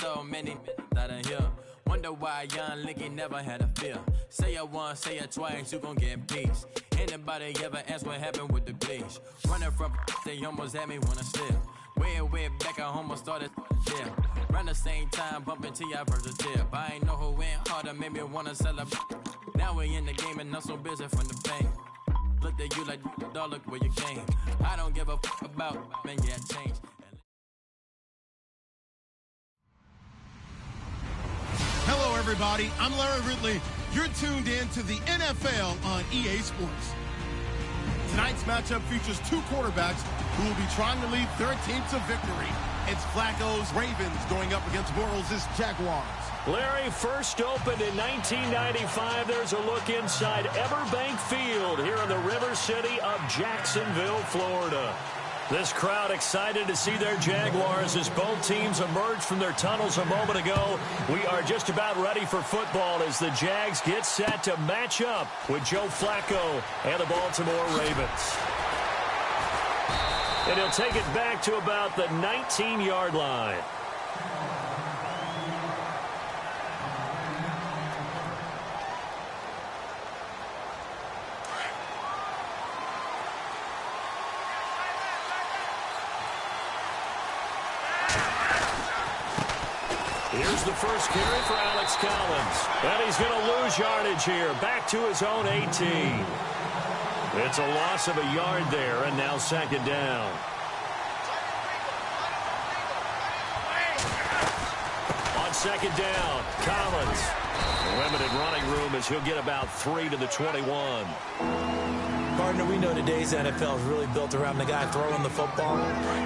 so many that are here. Wonder why young Linky never had a fear. Say it once, say it twice, you gon' get peace. Anybody ever ask what happened with the bleach? Running from they almost had me wanna steal. Way back I almost started jail. Around the same time, bumping till I first a tip. I ain't know who went harder, made me wanna celebrate. Now we in the game and I'm so busy from the pain. Looked at you like, dog, look where you came. I don't give a about, man, yeah, change. Hello, everybody. I'm Larry Ridley. You're tuned in to the NFL on EA Sports. Tonight's matchup features two quarterbacks who will be trying to lead their team to victory. It's Flacco's Ravens going up against Bortles' Jaguars. Larry, first opened in 1995. There's a look inside Everbank Field here in the River City of Jacksonville, Florida. This crowd excited to see their Jaguars as both teams emerged from their tunnels a moment ago. We are just about ready for football as the Jags get set to match up with Joe Flacco and the Baltimore Ravens. And he'll take it back to about the 19-yard line. Here's the first carry for Alex Collins. And he's going to lose yardage here. Back to his own 18. It's a loss of a yard there, and now second down. On second down, Collins. Limited running room as he'll get about 3 to the 21. Partner, we know today's NFL is really built around the guy throwing the football.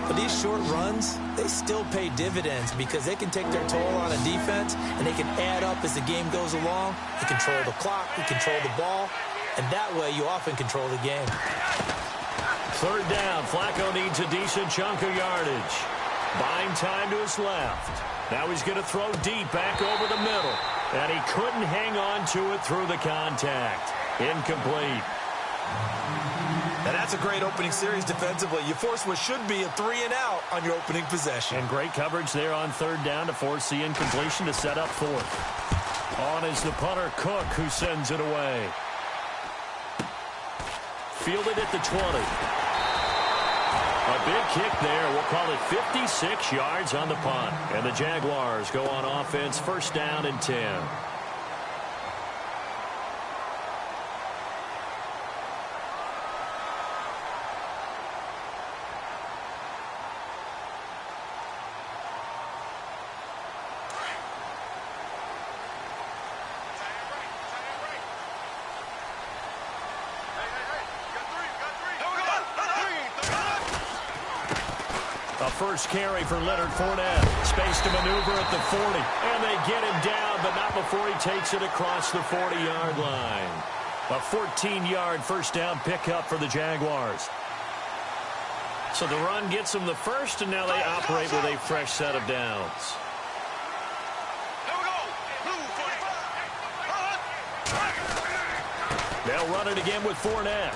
But these short runs, they still pay dividends because they can take their toll on a defense and they can add up as the game goes along. You control the clock, you control the ball, and that way you often control the game. Third down, Flacco needs a decent chunk of yardage. Buying time to his left. Now he's going to throw deep back over the middle. And he couldn't hang on to it through the contact. Incomplete. And that's a great opening series defensively. You force what should be a 3-and-out on your opening possession. And great coverage there on third down to force the incompletion to set up fourth. On is the punter, Cook, who sends it away. Fielded at the 20. A big kick there. We'll call it 56 yards on the punt. And the Jaguars go on offense, first down and 10. First carry for Leonard Fournette. Space to maneuver at the 40. And they get him down, but not before he takes it across the 40-yard line. A 14-yard first down pickup for the Jaguars. So the run gets them the first, and now they operate with a fresh set of downs. They'll run it again with Fournette.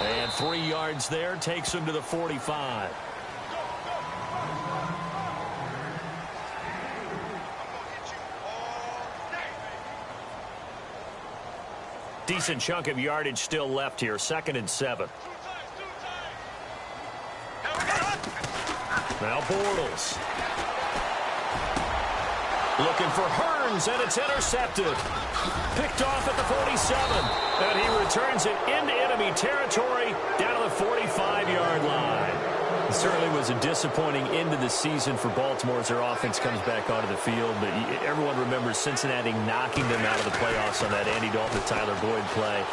And 3 yards there takes him to the 45. Decent chunk of yardage still left here. 2nd and 7. Now Bortles. Looking for Hearns, and it's intercepted. Picked off at the 47. And he returns it into enemy territory down to the 45-yard line. It certainly was a disappointing end to the season for Baltimore as their offense comes back onto the field. But everyone remembers Cincinnati knocking them out of the playoffs on that Andy Dalton to Tyler Boyd play.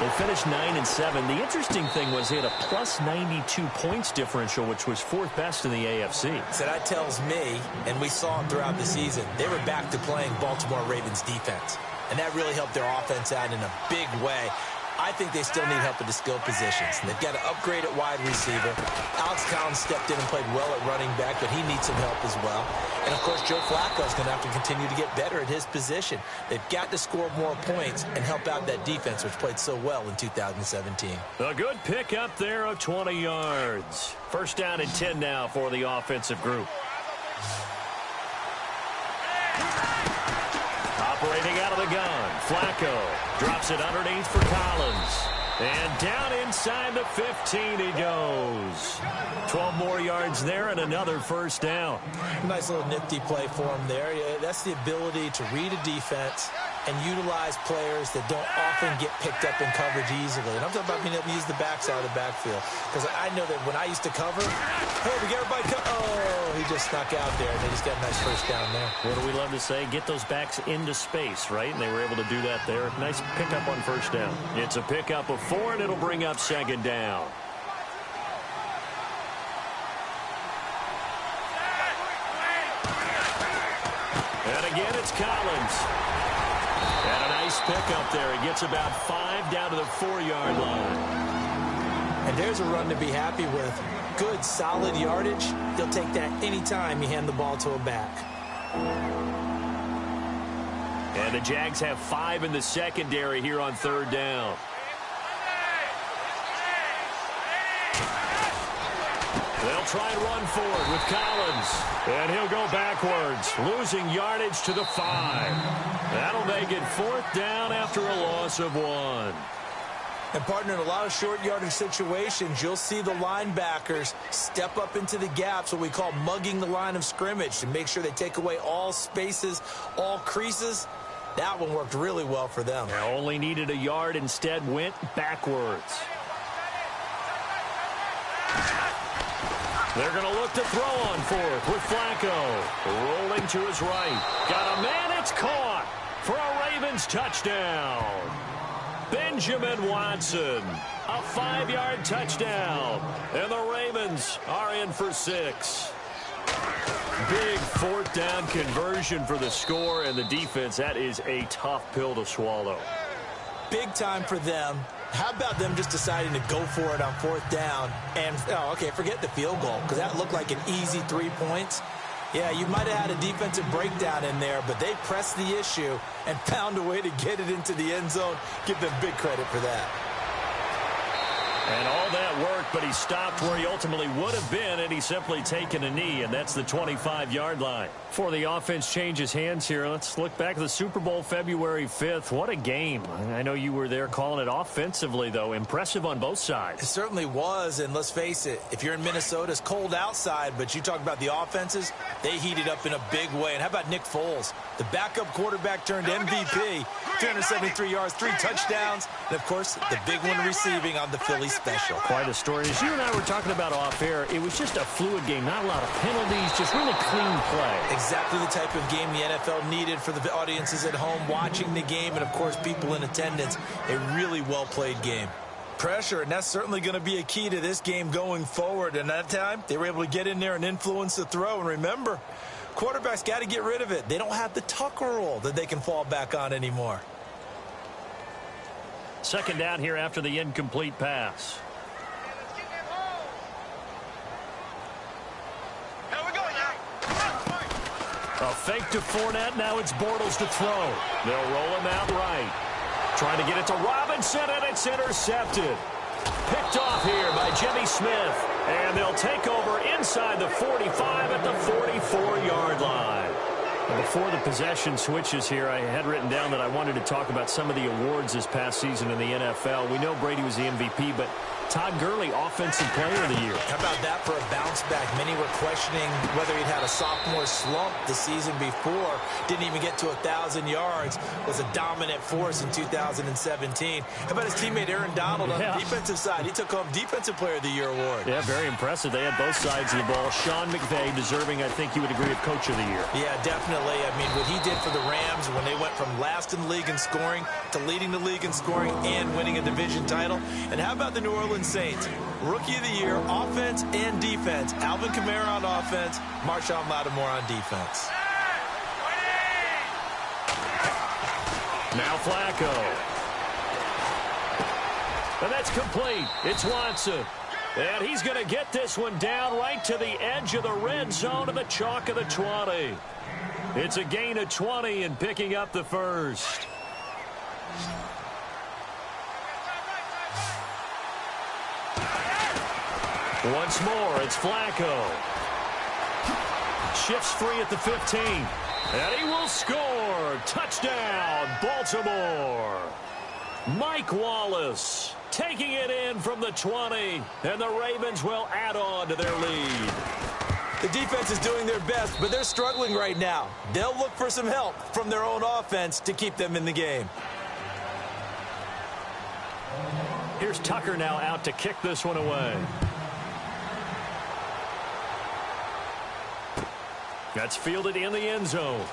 They finished 9-7. The interesting thing was they had a plus 92 points differential, which was 4th best in the AFC. So that tells me, and we saw it throughout the season, they were back to playing Baltimore Ravens defense. And that really helped their offense out in a big way. I think they still need help at the skill positions. They've got to upgrade at wide receiver. Alex Collins stepped in and played well at running back, but he needs some help as well. And, of course, Joe Flacco is going to have to continue to get better at his position. They've got to score more points and help out that defense, which played so well in 2017. A good pickup there of 20 yards. First down and 10 now for the offensive group. Operating out of the gun, Flacco drops it underneath for Collins. And down inside the 15 he goes. 12 more yards there and another first down. Nice little nifty play for him there. Yeah, that's the ability to read a defense and utilize players that don't often get picked up in coverage easily. And I'm talking about being able to use the backside of the backfield. Because I know that when I used to cover, hey, we get everybody oh, he just snuck out there, and they just got a nice first down there. What do we love to say? Get those backs into space, right? And they were able to do that there. Nice pickup on first down. It's a pickup of 4, and it'll bring up second down. And again, it's Collins. And a nice pickup there. He gets about 5 down to the 4-yard line. And there's a run to be happy with. Good, solid yardage. They'll take that anytime you hand the ball to a back. And the Jags have 5 in the secondary here on third down. They'll try and run forward with Collins. And he'll go backwards, losing yardage to the 5. That'll make it 4th down after a loss of 1. And, partner, in a lot of short yardage situations, you'll see the linebackers step up into the gaps, what we call mugging the line of scrimmage, to make sure they take away all spaces, all creases. That one worked really well for them. They only needed a yard, instead went backwards. They're going to look to throw on 4th with Flacco. Rolling to his right. Got a man, it's caught for a Ravens touchdown. Benjamin Watson, a 5-yard touchdown. And the Ravens are in for 6. Big 4th down conversion for the score, and the defense, that is a tough pill to swallow. Big time for them. How about them just deciding to go for it on 4th down? And, forget the field goal, because that looked like an easy 3 points. Yeah, you might have had a defensive breakdown in there, but they pressed the issue and found a way to get it into the end zone. Give them big credit for that. And all that worked, but he stopped where he ultimately would have been, and he's simply taken a knee, and that's the 25-yard line. Before the offense changes hands here, let's look back at the Super Bowl February 5th. What a game. I know you were there calling it offensively, though. Impressive on both sides. It certainly was, and let's face it, if you're in Minnesota, it's cold outside, but you talk about the offenses, they heated up in a big way. And how about Nick Foles? The backup quarterback turned MVP, 373 yards, 3 touchdowns, and, of course, the big one receiving on the Philly special. Quite a story. As you and I were talking about off air, it was just a fluid game, not a lot of penalties, just really clean play. Exactly the type of game the NFL needed for the audiences at home watching the game, and, of course, people in attendance. A really well-played game. Pressure, and that's certainly going to be a key to this game going forward. And that time, they were able to get in there and influence the throw. And remember, quarterbacks got to get rid of it. They don't have the Tucker rule that they can fall back on anymore. Second down here after the incomplete pass. A fake to Fournette. Now it's Bortles to throw. They'll roll him out right. Trying to get it to Robinson, and it's intercepted. Picked off here by Jimmy Smith. And they'll take over inside the 45 at the 44-yard line. Before the possession switches here, I had written down that I wanted to talk about some of the awards this past season in the NFL. We know Brady was the MVP, but Todd Gurley, Offensive Player of the Year. How about that for a bounce back? Many were questioning whether he'd had a sophomore slump the season before. Didn't even get to 1,000 yards. Was a dominant force in 2017. How about his teammate Aaron Donald on the defensive side? He took home Defensive Player of the Year award. Yeah, very impressive. They had both sides of the ball. Sean McVay deserving, I think you would agree, of Coach of the Year. Yeah, definitely. I mean, what he did for the Rams when they went from last in the league in scoring to leading the league in scoring and winning a division title. And how about the New Orleans Saints? Rookie of the Year, offense and defense. Alvin Kamara on offense, Marshawn Lattimore on defense. Now Flacco. And that's complete. It's Watson. And he's going to get this one down right to the edge of the red zone of the chalk of the 20. It's a gain of 20 and picking up the first. Once more, it's Flacco. Shifts free at the 15. And he will score. Touchdown, Baltimore. Mike Wallace taking it in from the 20, and the Ravens will add on to their lead. The defense is doing their best, but they're struggling right now. They'll look for some help from their own offense to keep them in the game. Here's Tucker now out to kick this one away. That's fielded in the end zone.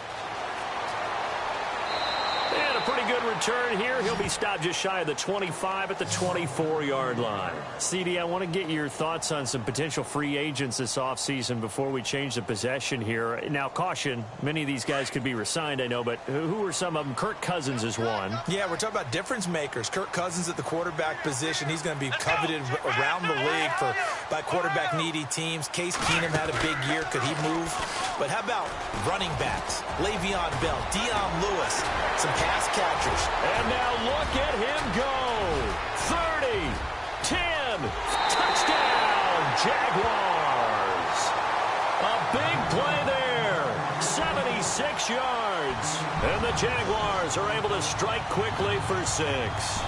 And a pretty good return here. He'll be stopped just shy of the 25 at the 24-yard line. CD, I want to get your thoughts on some potential free agents this offseason before we change the possession here. Now, caution, many of these guys could be re-signed, I know, but who are some of them? Kirk Cousins is one. Yeah, we're talking about difference makers. Kirk Cousins at the quarterback position. He's going to be coveted around the league by quarterback-needy teams. Case Keenum had a big year. Could he move? But how about running backs? Le'Veon Bell, Dion Lewis, some pass catchers. And now look at him go. 30, 10, touchdown, Jaguars. A big play there, 76 yards. And the Jaguars are able to strike quickly for 6.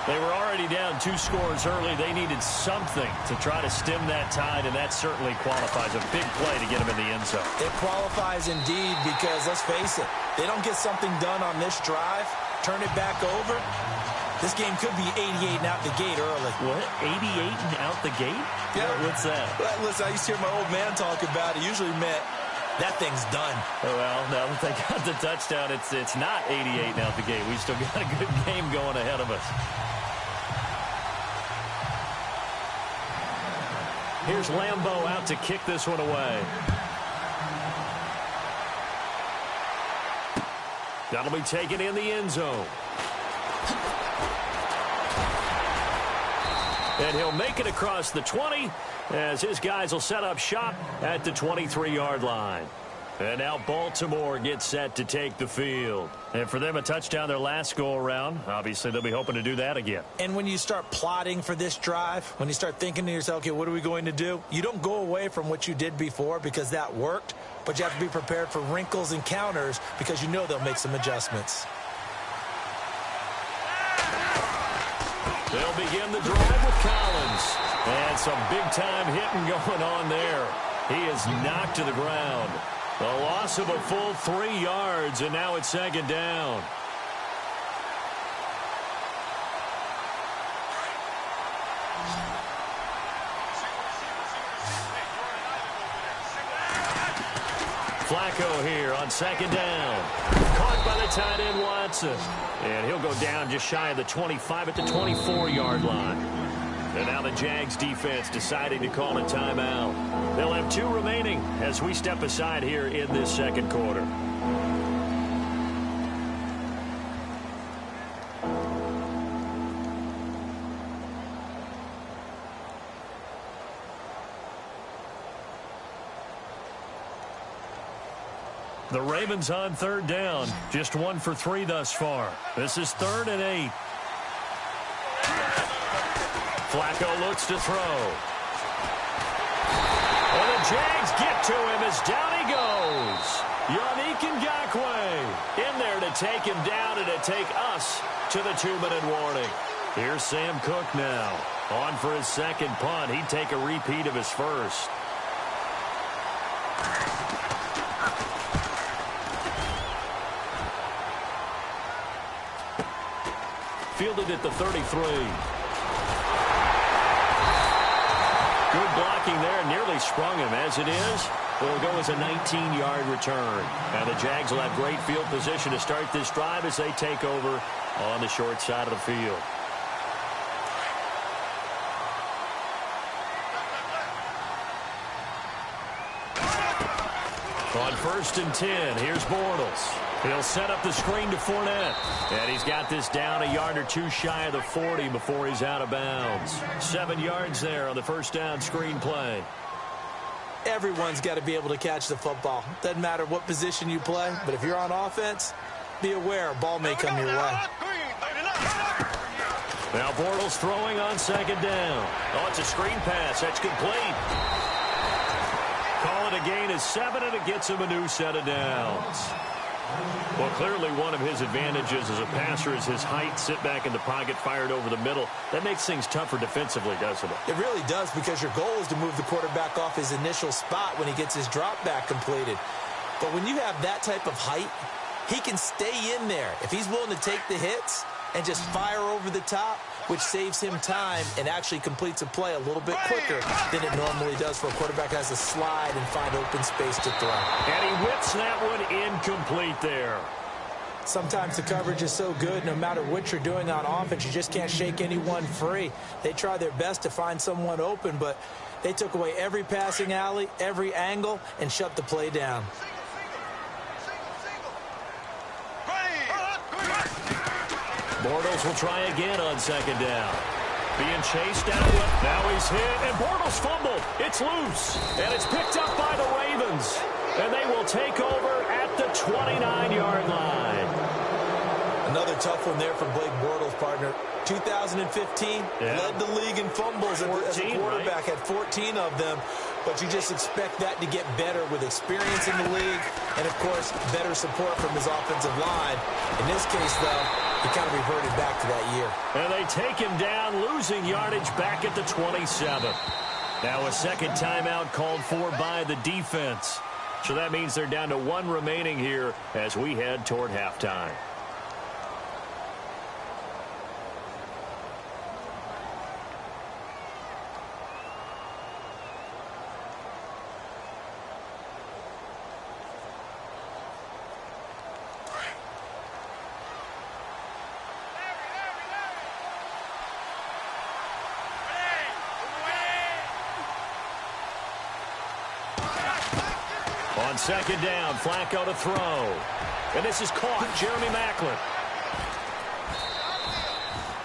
They were already down 2 scores early. They needed something to try to stem that tide, and that certainly qualifies. A big play to get them in the end zone. It qualifies indeed because, let's face it, they don't get something done on this drive, turn it back over, this game could be 88 and out the gate early. What? 88 and out the gate? Yeah. What's that? Well, listen, I used to hear my old man talk about it. Usually meant that thing's done. Well, now that they got the touchdown, it's not 88 and out the gate. We still got a good game going ahead of us. Here's Lambeau out to kick this one away. That'll be taken in the end zone. And he'll make it across the 20 as his guys will set up shop at the 23-yard line. And now Baltimore gets set to take the field. And for them, a touchdown their last go-around. Obviously, they'll be hoping to do that again. And when you start plotting for this drive, when you start thinking to yourself, okay, what are we going to do? You don't go away from what you did before because that worked, but you have to be prepared for wrinkles and counters because you know they'll make some adjustments. They'll begin the drive with Collins. And some big-time hitting going on there. He is knocked to the ground. A loss of a full 3 yards, and now it's second down. Flacco here on second down. Caught by the tight end Watson. And he'll go down just shy of the 25 at the 24-yard line. And now the Jags defense deciding to call a timeout. They'll have 2 remaining as we step aside here in this second quarter. The Ravens on third down. Just 1 for 3 thus far. This is 3rd and 8. Flacco looks to throw. And the Jags get to him as down he goes. Yannick Ngakoue in there to take him down and to take us to the 2-minute warning. Here's Sam Cook now. On for his second punt. He'd take a repeat of his first. Fielded at the 33. Good blocking there, nearly sprung him. As it is, it'll go as a 19-yard return. And the Jags will have great field position to start this drive as they take over on the short side of the field. On 1st and 10, here's Bortles. He'll set up the screen to Fournette. And he's got this down a yard or 2 shy of the 40 before he's out of bounds. 7 yards there on the first down screen play. Everyone's got to be able to catch the football. Doesn't matter what position you play, but if you're on offense, be aware a ball may come your way. Now Bortles throwing on second down. Oh, it's a screen pass. That's complete. Call and a gain is 7, and it gets him a new set of downs. Well, clearly one of his advantages as a passer is his height. Sit back in the pocket, fired over the middle. That makes things tougher defensively, doesn't it? It really does, because your goal is to move the quarterback off his initial spot when he gets his drop back completed. But when you have that type of height, he can stay in there if he's willing to take the hits and just fire over the top, which saves him time and actually completes a play a little bit quicker than it normally does for a quarterback who has to slide and find open space to throw. And he whips that one incomplete there. Sometimes the coverage is so good, no matter what you're doing on offense, you just can't shake anyone free. They try their best to find someone open, but they took away every passing alley, every angle, and shut the play down. Bortles will try again on second down. Being chased down. Now he's hit, and Bortles fumbled. It's loose, and it's picked up by the Ravens. And they will take over at the 29-yard line. Another tough one there from Blake Bortles, partner. 2015, led the league in fumbles 14, as a quarterback, right? Had 14 of them. But you just expect that to get better with experience in the league and, of course, better support from his offensive line. In this case, though, he kind of reverted back to that year. And they take him down, losing yardage back at the 27. Now a second timeout called for by the defense. So that means they're down to 1 remaining here as we head toward halftime. On second down, Flacco to throw. And this is caught. Jeremy Maclin.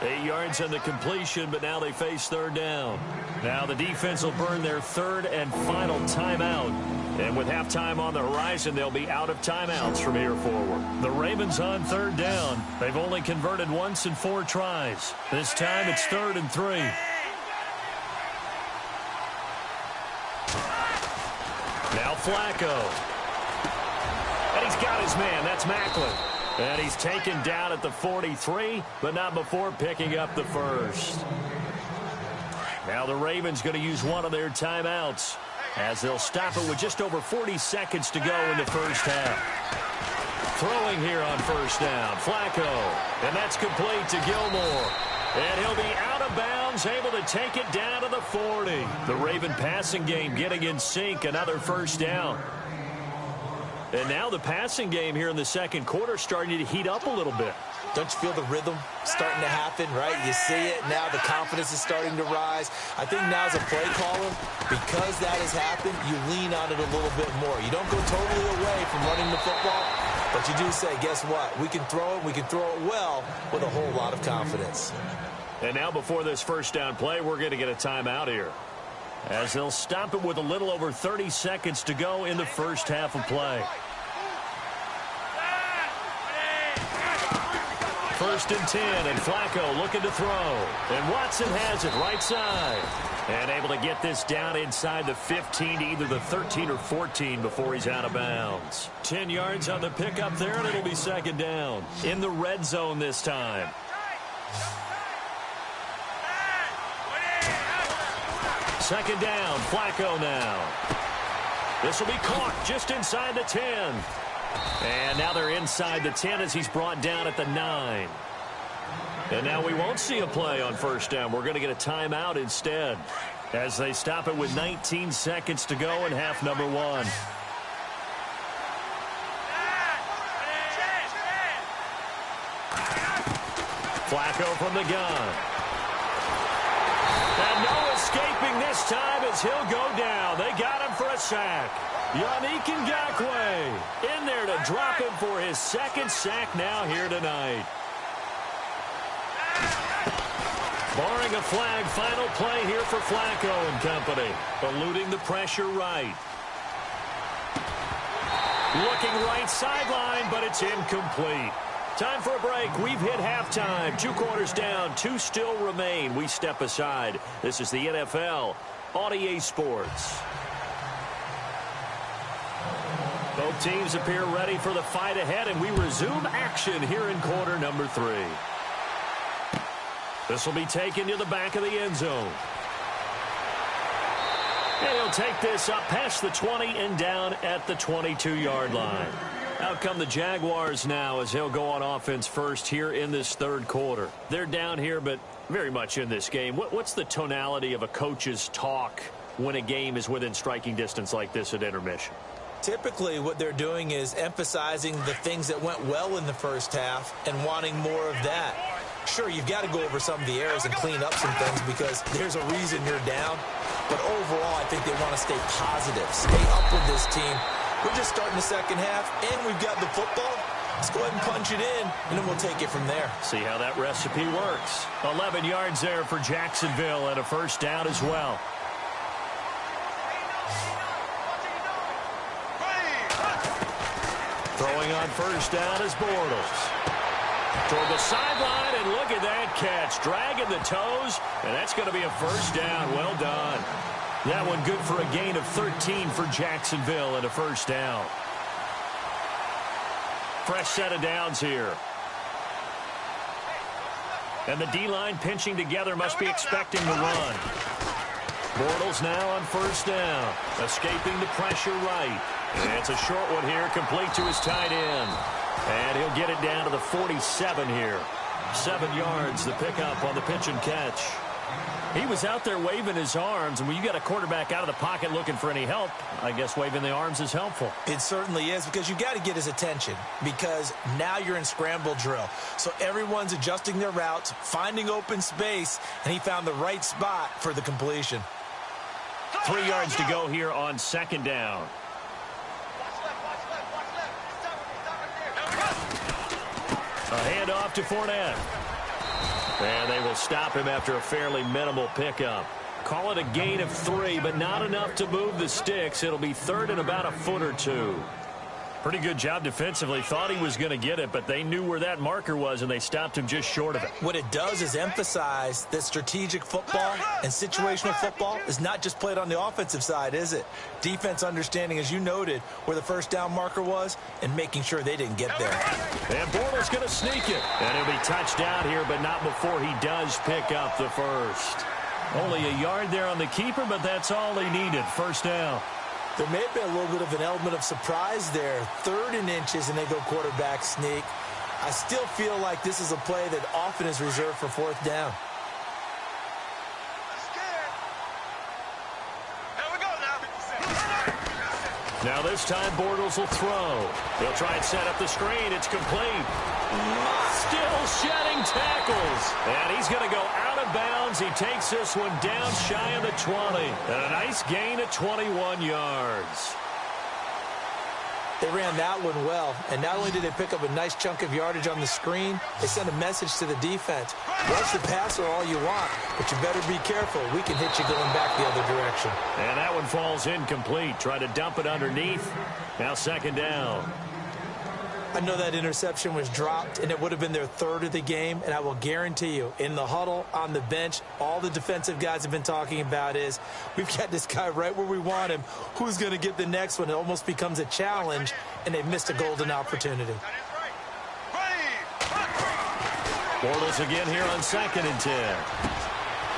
8 yards on the completion, but now they face third down. Now the defense will burn their third and final timeout. And with halftime on the horizon, they'll be out of timeouts from here forward. The Ravens on third down. They've only converted once in 4 tries. This time it's 3rd and 3. Now Flacco. And he's got his man. That's Maclin. And he's taken down at the 43, but not before picking up the first. Now the Ravens going to use one of their timeouts as they'll stop it with just over 40 seconds to go in the first half. Throwing here on first down. Flacco. And that's complete to Gilmore. And he'll be out of bounds, able to take it down to the 40. The Raven passing game getting in sync, another first down. And now the passing game here in the second quarter starting to heat up a little bit. Don't you feel the rhythm starting to happen, right? You see it now. The confidence is starting to rise. I think now as a play caller, because that has happened, you lean on it a little bit more. You don't go totally away from running the football, but you do say, guess what? We can throw it. We can throw it well with a whole lot of confidence. And now before this first down play, we're going to get a timeout here, as they'll stop it with a little over 30 seconds to go in the first half of play. 1st and 10, and Flacco looking to throw. And Watson has it right side. And able to get this down inside the 15 to either the 13 or 14 before he's out of bounds. 10 yards on the pickup there, and it'll be second down. In the red zone this time. Second down, Flacco now. This will be caught just inside the 10. And now they're inside the 10 as he's brought down at the 9. And now we won't see a play on first down. We're going to get a timeout instead as they stop it with 19 seconds to go in half number 1. Flacco from the gun. And no escaping this time as he'll go down. They got him for a sack. Yannick Ngakoue in there to drop him for his second sack now here tonight. Barring a flag, final play here for Flacco and company. Eluding the pressure right. Looking right sideline, but it's incomplete. Time for a break. We've hit halftime. 2 quarters down, 2 still remain. We step aside. This is the NFL on EA Sports. Both teams appear ready for the fight ahead, and we resume action here in quarter number 3. This will be taken to the back of the end zone. And he'll take this up past the 20 and down at the 22-yard line. Out come the Jaguars now as he'll go on offense first here in this third quarter. They're down here, but very much in this game. What's the tonality of a coach's talk when a game is within striking distance like this at intermission? Typically, what they're doing is emphasizing the things that went well in the first half and wanting more of that. Sure, you've got to go over some of the errors and clean up some things because there's a reason you're down. But overall, I think they want to stay positive, stay up with this team. We're just starting the second half, and we've got the football. Let's go ahead and punch it in, and then we'll take it from there. See how that recipe works. 11 yards there for Jacksonville and a first down as well. Throwing on first down is Bortles. Toward the sideline, and look at that catch. Dragging the toes, and that's going to be a first down. Well done. That one good for a gain of 13 for Jacksonville and a first down. Fresh set of downs here. And the D-line pinching together, must be expecting the run. Bortles now on first down. Escaping the pressure right. And it's a short one here, complete to his tight end. And he'll get it down to the 47 here. 7 yards, the pickup on the pitch and catch. He was out there waving his arms, and when you got a quarterback out of the pocket looking for any help, I guess waving the arms is helpful. It certainly is, because you got to get his attention, because now you're in scramble drill. So everyone's adjusting their routes, finding open space, and he found the right spot for the completion. 3 yards to go here on second down. A handoff to Fournette. And they will stop him after a fairly minimal pickup. Call it a gain of 3, but not enough to move the sticks. It'll be third and about a foot or two. Pretty good job defensively. Thought he was going to get it, but they knew where that marker was, and they stopped him just short of it. What it does is emphasize that strategic football and situational football is not just played on the offensive side, is it? Defense understanding, as you noted, where the first down marker was and making sure they didn't get there. And Bortles going to sneak it. And he'll be touched down here, but not before he does pick up the first. Only a yard there on the keeper, but that's all he needed. First down. There may have been a little bit of an element of surprise there. 3rd and inches, and they go quarterback sneak. I still feel like this is a play that often is reserved for 4th down. Now this time Bortles will throw. He'll try and set up the screen. It's complete. Still shedding tackles. And he's going to go out of bounds. He takes this one down shy of the 20. And a nice gain of 21 yards. They ran that one well, and not only did they pick up a nice chunk of yardage on the screen, they sent a message to the defense. Rush the passer all you want, but you better be careful. We can hit you going back the other direction. And that one falls incomplete. Try to dump it underneath. Now second down. I know that interception was dropped, and it would have been their 3rd of the game, and I will guarantee you, in the huddle, on the bench, all the defensive guys have been talking about is, we've got this guy right where we want him. Who's going to get the next one? It almost becomes a challenge, and they've missed a golden opportunity. Bortles again here on 2nd and 10.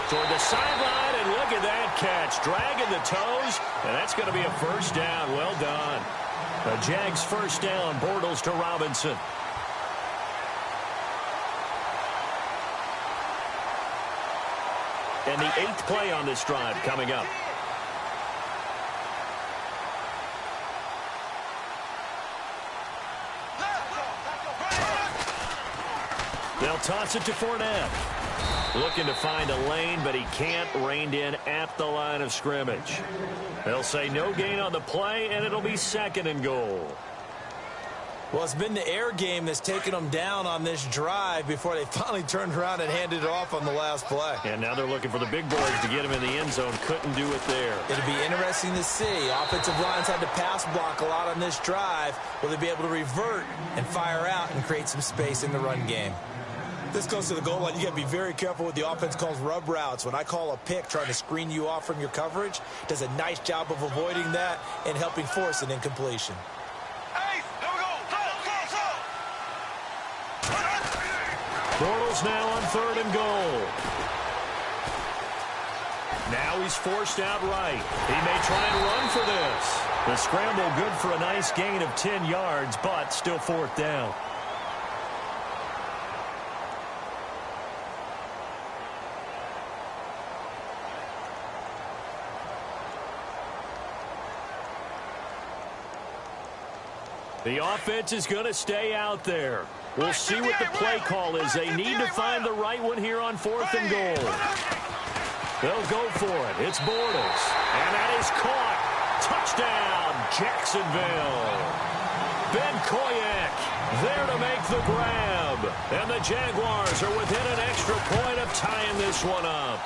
Toward the sideline, and look at that catch. Dragging the toes, and that's going to be a first down. Well done. The Jags first down, Bortles to Robinson. And the 8th play on this drive coming up. They'll toss it to Fournette. Looking to find a lane, but he can't. Reined in at the line of scrimmage. They'll say no gain on the play, and it'll be 2nd and goal. Well, it's been the air game that's taken them down on this drive before they finally turned around and handed it off on the last play. And now they're looking for the big boys to get him in the end zone. Couldn't do it there. It'll be interesting to see. Offensive lines had to pass block a lot on this drive. Will they be able to revert and fire out and create some space in the run game? This goes to the goal line. You got to be very careful what the offense calls rub routes. When I call a pick trying to screen you off from your coverage, does a nice job of avoiding that and helping force an incompletion. Bortles now on 3rd and goal. Now he's forced out right. He may try and run for this. The scramble good for a nice gain of 10 yards, but still 4th down. The offense is going to stay out there. We'll see what the play call is. They need to find the right one here on 4th and goal. They'll go for it. It's Bortles. And that is caught. Touchdown, Jacksonville. Ben Koyak there to make the grab. And the Jaguars are within an extra point of tying this one up.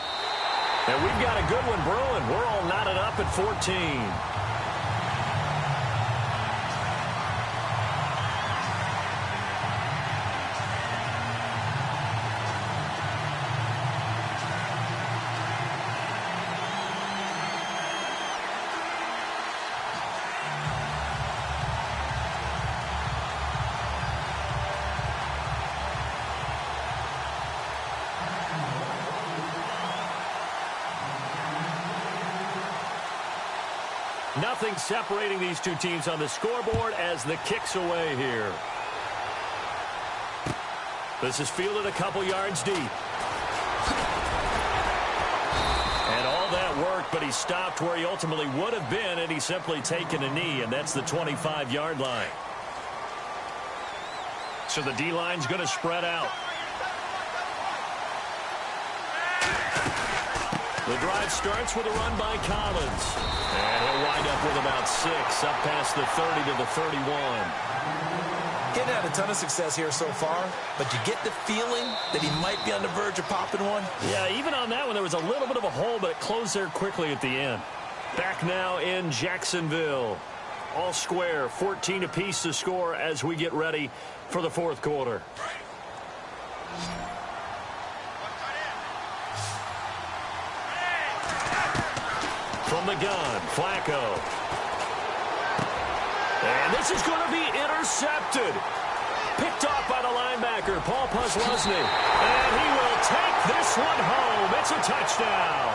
And we've got a good one brewing. We're all knotted up at 14. Nothing separating these two teams on the scoreboard as the kick's away here. This is fielded a couple yards deep. And all that worked, but he stopped where he ultimately would have been, and he's simply taken a knee, and that's the 25-yard line. So the D-line's going to spread out. The drive starts with a run by Collins. And he'll wind up with about 6, up past the 30 to the 31. Getting had a ton of success here so far, but you get the feeling that he might be on the verge of popping one. Yeah, even on that one, there was a little bit of a hole, but it closed there quickly at the end. Back now in Jacksonville. All square, 14 apiece to score as we get ready for the 4th quarter. From the gun, Flacco. And this is going to be intercepted. Picked off by the linebacker, Paul Posluszny. And he will take this one home. It's a touchdown.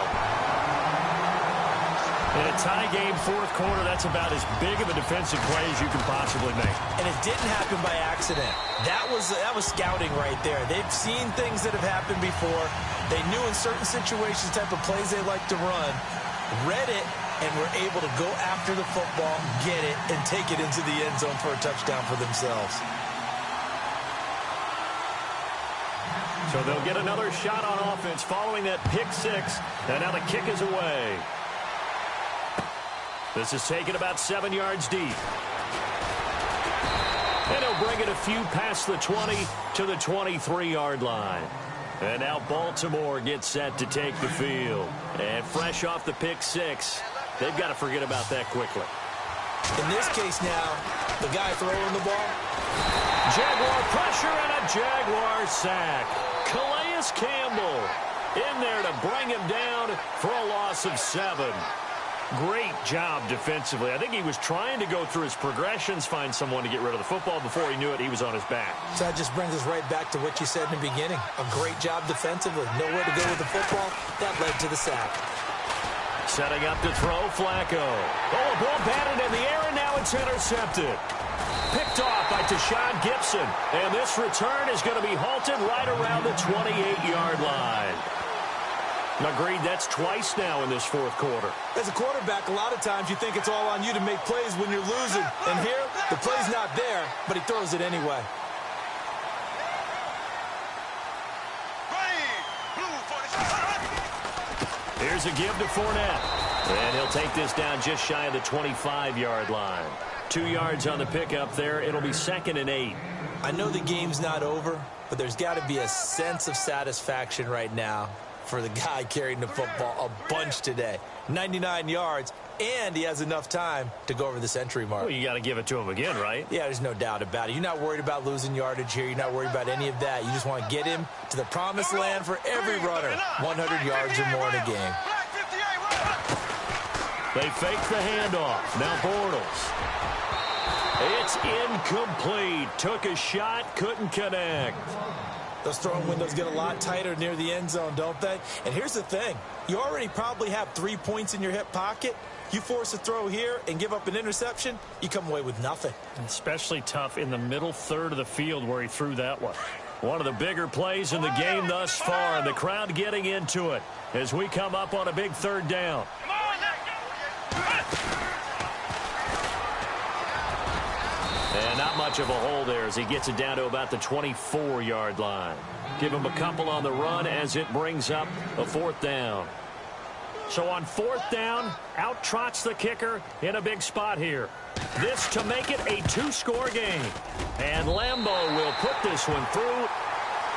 In a tie game, 4th quarter, that's about as big of a defensive play as you can possibly make. And it didn't happen by accident. That was scouting right there. They've seen things that have happened before. They knew in certain situations type of plays they like to run. Read it, and were able to go after the football, get it, and take it into the end zone for a touchdown for themselves. So they'll get another shot on offense following that pick 6, and now the kick is away. This is taken about 7 yards deep. And he'll bring it a few past the 20 to the 23-yard line. And now Baltimore gets set to take the field. And fresh off the pick 6, they've got to forget about that quickly. In this case now, the guy throwing the ball. Jaguar pressure and a Jaguar sack. Calais Campbell in there to bring him down for a loss of 7. Great job defensively. I think he was trying to go through his progressions, find someone to get rid of the football. Before he knew it, he was on his back. So that just brings us right back to what you said in the beginning. A great job defensively. Nowhere to go with the football. That led to the sack. Setting up to throw, Flacco. Oh, a ball batted in the air, and now it's intercepted. Picked off by Tashawn Gibson. And this return is going to be halted right around the 28-yard line. Agreed, that's twice now in this 4th quarter. As a quarterback, a lot of times you think it's all on you to make plays when you're losing. And here, the play's not there, but he throws it anyway. Here's a give to Fournette. And he'll take this down just shy of the 25-yard line. 2 yards on the pickup there. It'll be 2nd and 8. I know the game's not over, but there's got to be a sense of satisfaction right now for the guy carrying the football a bunch today. 99 yards, and he has enough time to go over the century mark. Well, you got to give it to him again, right? Yeah, there's no doubt about it. You're not worried about losing yardage here. You're not worried about any of that. You just want to get him to the promised land for every runner. 100 yards or more in a game. They fake the handoff. Now Bortles. It's incomplete. Took a shot, couldn't connect. Those throwing windows get a lot tighter near the end zone, don't they? And here's the thing. You already probably have 3 points in your hip pocket. You force a throw here and give up an interception, you come away with nothing. Especially tough in the middle third of the field where he threw that one. One of the bigger plays in the game thus far, and the crowd getting into it as we come up on a big third down. And not much of a hole there as he gets it down to about the 24-yard line. Give him a couple on the run as it brings up a 4th down. So on 4th down, out trots the kicker in a big spot here. This to make it a 2-score game. And Lambeau will put this one through,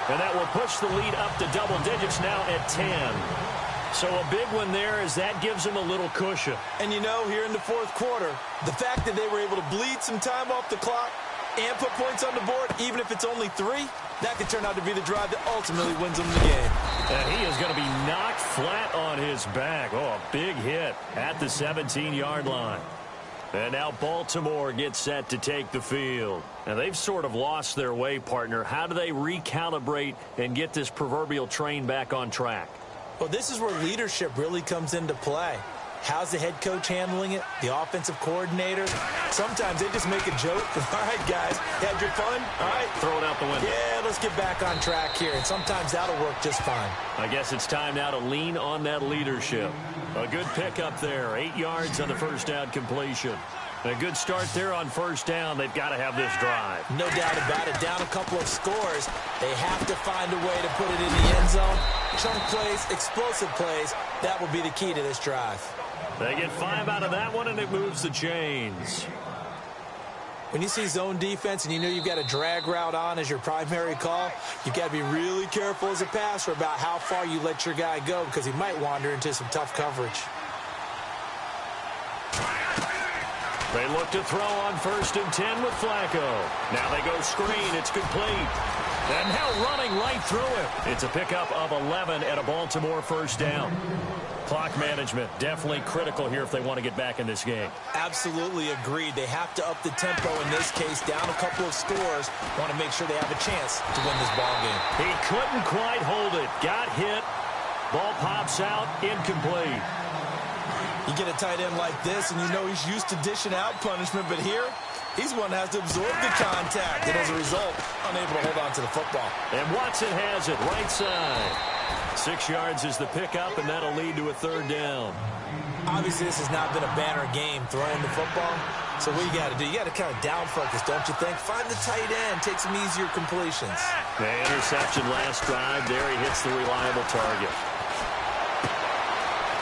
and that will push the lead up to double digits now at 10. So a big one there as that gives them a little cushion. And you know, here in the 4th quarter, the fact that they were able to bleed some time off the clock and put points on the board, even if it's only 3, that could turn out to be the drive that ultimately wins them the game. And he is going to be knocked flat on his back. Oh, a big hit at the 17-yard line. And now Baltimore gets set to take the field. Now, they've sort of lost their way, partner. How do they recalibrate and get this proverbial train back on track? Well, this is where leadership really comes into play. How's the head coach handling it? The offensive coordinator? Sometimes they just make a joke. All right, guys, had your fun? All right. Throw it out the window. Yeah, let's get back on track here. And sometimes that'll work just fine. I guess it's time now to lean on that leadership. A good pickup there. 8 yards on the first down completion. A good start there on first down. They've got to have this drive. No doubt about it. Down a couple of scores. They have to find a way to put it in the end zone. Chunk plays, explosive plays. That will be the key to this drive. They get 5 out of that one, and it moves the chains. When you see zone defense and you know you've got a drag route on as your primary call, you've got to be really careful as a passer about how far you let your guy go because he might wander into some tough coverage. They look to throw on 1st and 10 with Flacco. Now they go screen. It's complete. And now running right through it. It's a pickup of 11 at a Baltimore first down. Clock management definitely critical here if they want to get back in this game. Absolutely agreed. They have to up the tempo in this case. Down a couple of scores. Want to make sure they have a chance to win this ball game. He couldn't quite hold it. Got hit. Ball pops out. Incomplete. You get a tight end like this, and you know he's used to dishing out punishment, but here, he's one that has to absorb the contact, and as a result, unable to hold on to the football. And Watson has it, right side. 6 yards is the pickup, and that'll lead to a 3rd down. Obviously, this has not been a banner game throwing the football, so what you got to do, you got to kind of down focus, don't you think? Find the tight end, take some easier completions. The interception last drive, there he hits the reliable target.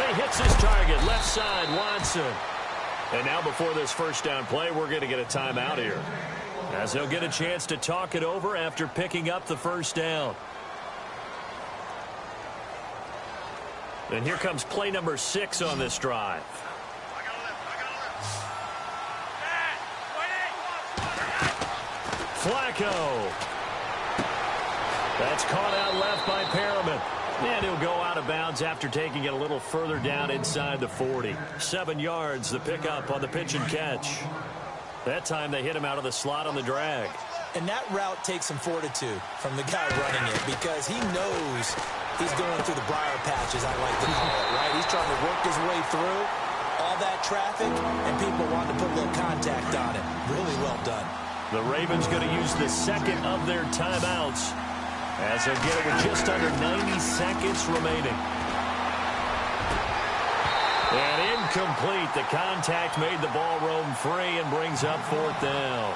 He hits his target, left side, Watson. And now before this first down play, we're going to get a timeout here, as they'll get a chance to talk it over after picking up the first down. And here comes play number 6 on this drive. Flacco. That's caught out left by Perriman. And he'll go out of bounds after taking it a little further down inside the 40. 7 yards, the pickup on the pitch and catch. That time they hit him out of the slot on the drag. And that route takes some fortitude from the guy running it because he knows he's going through the briar patches, I like to call it, right? He's trying to work his way through all that traffic, and people want to put a little contact on it. Really well done. The Ravens going to use the second of their timeouts as they'll get it with just under 90 seconds remaining. And incomplete. The contact made the ball roam free and brings up 4th down.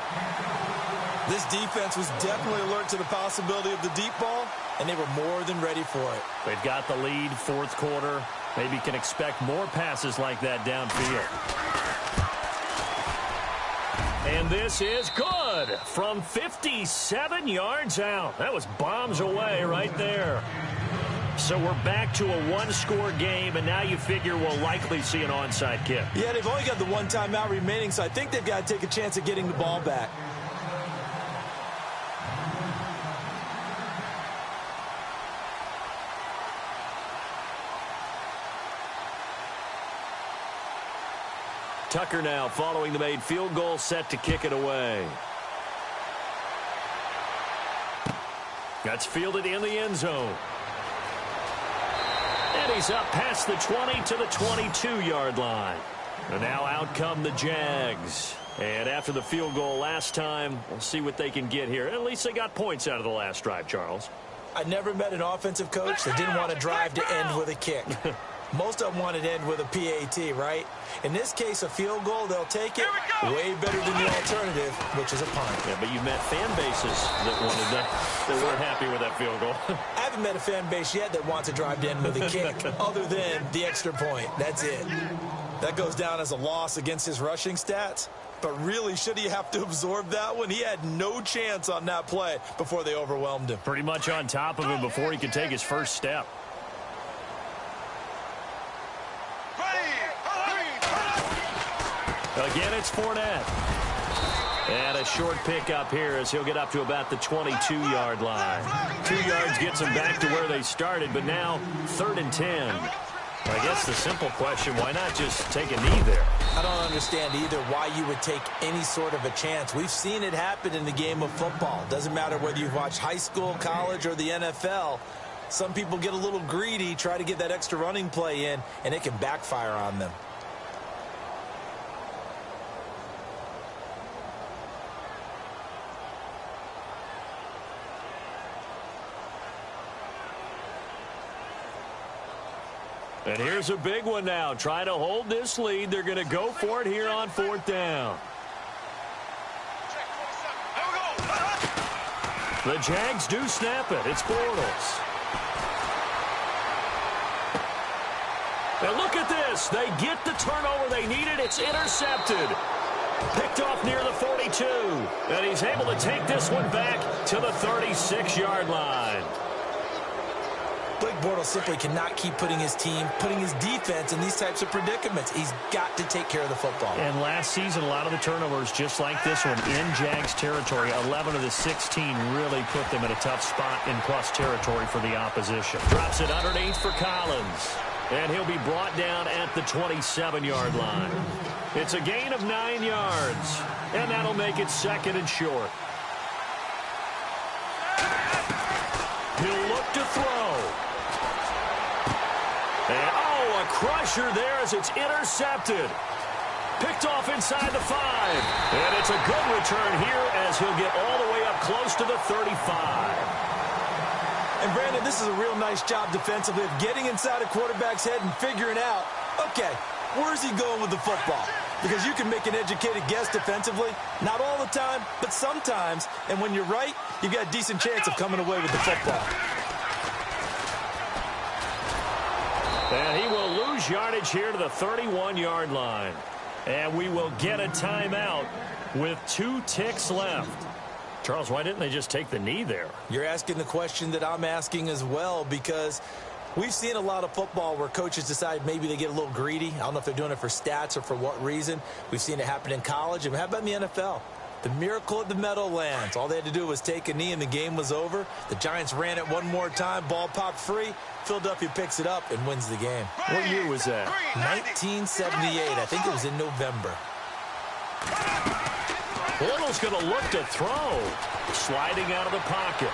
This defense was definitely alert to the possibility of the deep ball, and they were more than ready for it. They've got the lead, 4th quarter. Maybe can expect more passes like that downfield. And this is good from 57 yards out. That was bombs away right there. So we're back to a 1-score game, and now you figure we'll likely see an onside kick. Yeah, they've only got the 1 timeout remaining, so I think they've got to take a chance at getting the ball back. Tucker now following the made field goal, set to kick it away. That's fielded in the end zone. And he's up past the 20 to the 22-yard line. And now out come the Jags. And after the field goal last time, we'll see what they can get here. At least they got points out of the last drive, Charles. I never met an offensive coach that didn't want to drive to end with a kick. Most of them wanted to end with a PAT, right? In this case, a field goal, they'll take it way better than the alternative, which is a punt. Yeah, but you met fan bases that wanted that weren't happy with that field goal. I haven't met a fan base yet that wants to drive to end with a kick other than the extra point. That's it. That goes down as a loss against his rushing stats. But really, should he have to absorb that one? He had no chance on that play before they overwhelmed him. Pretty much on top of him before he could take his first step. Again, it's Fournette. And a short pickup here as he'll get up to about the 22-yard line. 2 yards gets him back to where they started, but now 3rd and 10. I guess the simple question, why not just take a knee there? I don't understand either why you would take any sort of a chance. We've seen it happen in the game of football. Doesn't matter whether you've watched high school, college, or the NFL. Some people get a little greedy, try to get that extra running play in, and it can backfire on them. And here's a big one now. Trying to hold this lead. They're going to go for it here on 4th down. The Jags do snap it. It's Bortles. And look at this. They get the turnover they needed. It's intercepted. Picked off near the 42. And he's able to take this one back to the 36-yard line. Blake Bortles simply cannot keep putting his defense in these types of predicaments. He's got to take care of the football. And last season, a lot of the turnovers, just like this one, in Jags territory. 11 of the 16 really put them in a tough spot in plus territory for the opposition. Drops it underneath for Collins. And he'll be brought down at the 27-yard line. It's a gain of 9 yards. And that'll make it 2nd and short. He'll look to throw. And, oh, a crusher there as it's intercepted. Picked off inside the 5. And it's a good return here as he'll get all the way up close to the 35. And, Brandon, this is a real nice job defensively of getting inside a quarterback's head and figuring out, okay, where's he going with the football? Because you can make an educated guess defensively. Not all the time, but sometimes. And when you're right, you've got a decent chance of coming away with the football. And he will lose yardage here to the 31-yard line. And we will get a timeout with 2 ticks left. Charles, why didn't they just take the knee there? You're asking the question that I'm asking as well, because we've seen a lot of football where coaches decide maybe they get a little greedy. I don't know if they're doing it for stats or for what reason. We've seen it happen in college. And how about in the NFL? The miracle at the Meadowlands. All they had to do was take a knee and the game was over. The Giants ran it one more time. Ball popped free. Philadelphia picks it up and wins the game. What year was that? 1978. I think it was in November. Bortles going to look to throw. Sliding out of the pocket.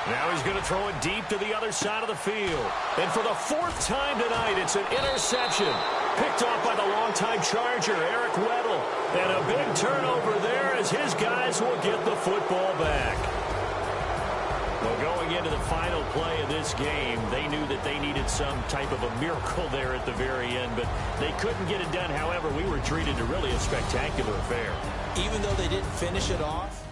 Now he's going to throw it deep to the other side of the field. And for the 4th time tonight, it's an interception. Picked off by the longtime Charger, Eric Weddle. And a big turnover there as his guys will get the football back. Well, going into the final play of this game, they knew that they needed some type of a miracle there at the very end, but they couldn't get it done. However, we were treated to really a spectacular affair. Even though they didn't finish it off,